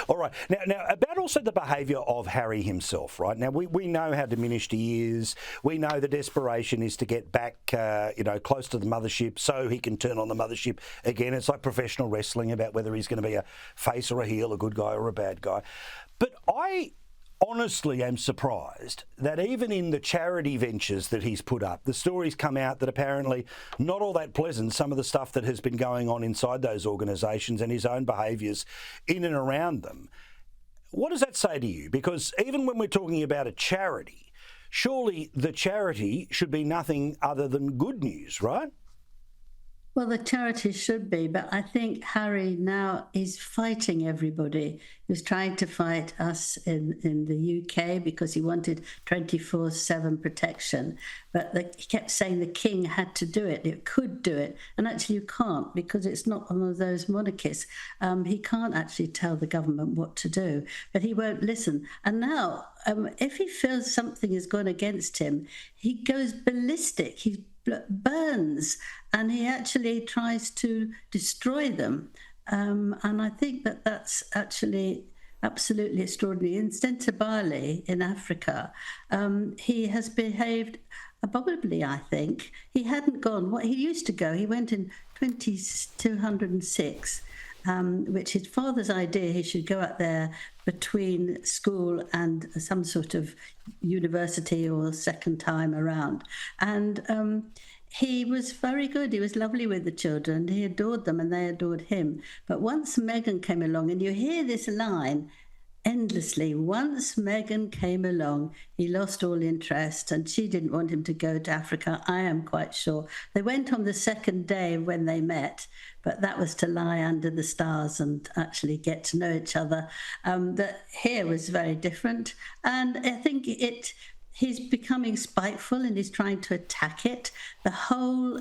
All right. Now about also the behaviour of Harry himself, right? Now, we know how diminished he is. We know the desperation is to get back, close to the mothership so he can turn on the mothership again. It's like professional wrestling about whether he's going to be a face or a heel, a good guy or a bad guy. But I honestly am surprised that even in the charity ventures that he's put up, the stories come out that apparently not all that pleasant, some of the stuff that has been going on inside those organisations and his own behaviours in and around them. What does that say to you? Because even when we're talking about a charity, surely the charity should be nothing other than good news, right? Well, the charity should be, but I think Harry now is fighting everybody. He was trying to fight us in the UK because he wanted 24/7 protection. But he kept saying the king had to do it, it could do it. And actually you can't, because it's not one of those monarchies. He can't actually tell the government what to do, but he won't listen. And now, if he feels something has gone against him, he goes ballistic. He burns, and he actually tries to destroy them. And I think that that's actually absolutely extraordinary. In Sentebale in Africa, he has behaved abominably, I think. He hadn't gone, what he used to go, he went in 2206, which his father's idea, he should go out there between school and some sort of university or second time around. And he was very good. He was lovely with the children. He adored them and they adored him. But once Meghan came along, and you hear this line endlessly, once Meghan came along, he lost all interest, and she didn't want him to go to Africa, I am quite sure. They went on the second day when they met, but that was to lie under the stars and actually get to know each other. That here was very different. And I think he's becoming spiteful and he's trying to attack it. The whole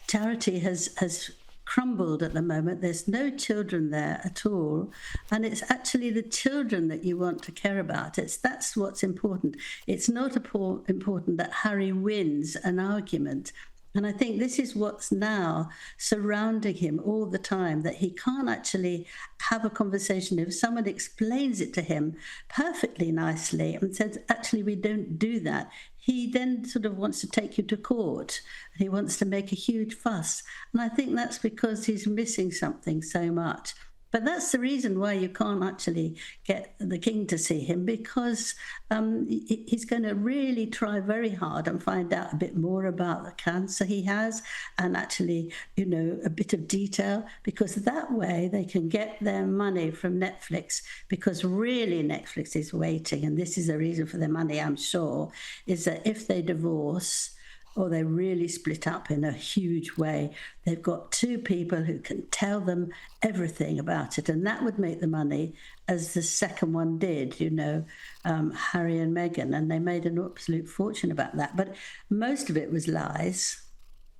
charity has crumbled at the moment. There's no children there at all, and it's actually the children that you want to care about. That's what's important. It's not important that Harry wins an argument. And I think this is what's now surrounding him all the time, that he can't actually have a conversation. If someone explains it to him perfectly nicely and says, actually, we don't do that, he then sort of wants to take you to court. And he wants to make a huge fuss. And I think that's because he's missing something so much. But that's the reason why you can't actually get the king to see him, because he's going to really try very hard and find out a bit more about the cancer he has, and actually, a bit of detail, because that way they can get their money from Netflix, because really Netflix is waiting, and this is the reason for their money, I'm sure, is that if they divorce, or they really split up in a huge way, they've got two people who can tell them everything about it. And that would make the money, as the second one did, Harry and Meghan. And they made an absolute fortune about that. But most of it was lies.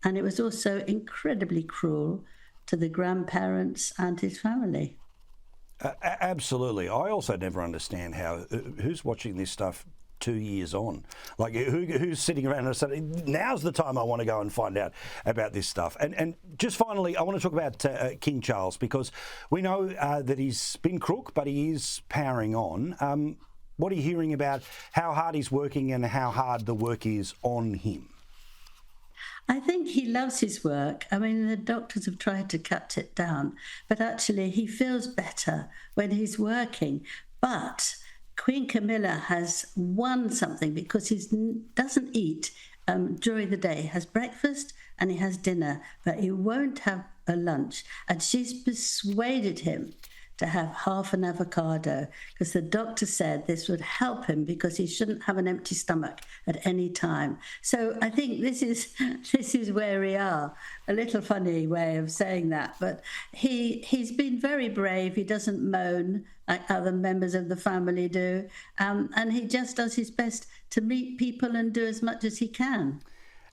And it was also incredibly cruel to the grandparents and his family. Absolutely. I also never understand who's watching this stuff 2 years on, like who's sitting around and saying, now's the time I want to go and find out about this stuff. And just finally, I want to talk about King Charles, because we know that he's been crook, but he is powering on. What are you hearing about how hard he's working and how hard the work is on him? I think he loves his work. I mean, the doctors have tried to cut it down, but actually he feels better when he's working. But Queen Camilla has won something, because he doesn't eat during the day. He has breakfast and he has dinner, but he won't have a lunch. And she's persuaded him to have half an avocado, because the doctor said this would help him, because he shouldn't have an empty stomach at any time. So I think this is where we are. A little funny way of saying that, but he's been very brave. He doesn't moan like other members of the family do, and he just does his best to meet people and do as much as he can.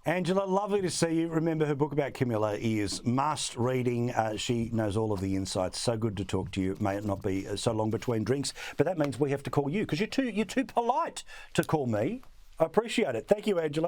Angela, lovely to see you. Remember, her book about Camilla is must reading. She knows all of the insights. So good to talk to you. May it not be so long between drinks, but that means we have to call you, because you're too polite to call me. I appreciate it. Thank you, Angela.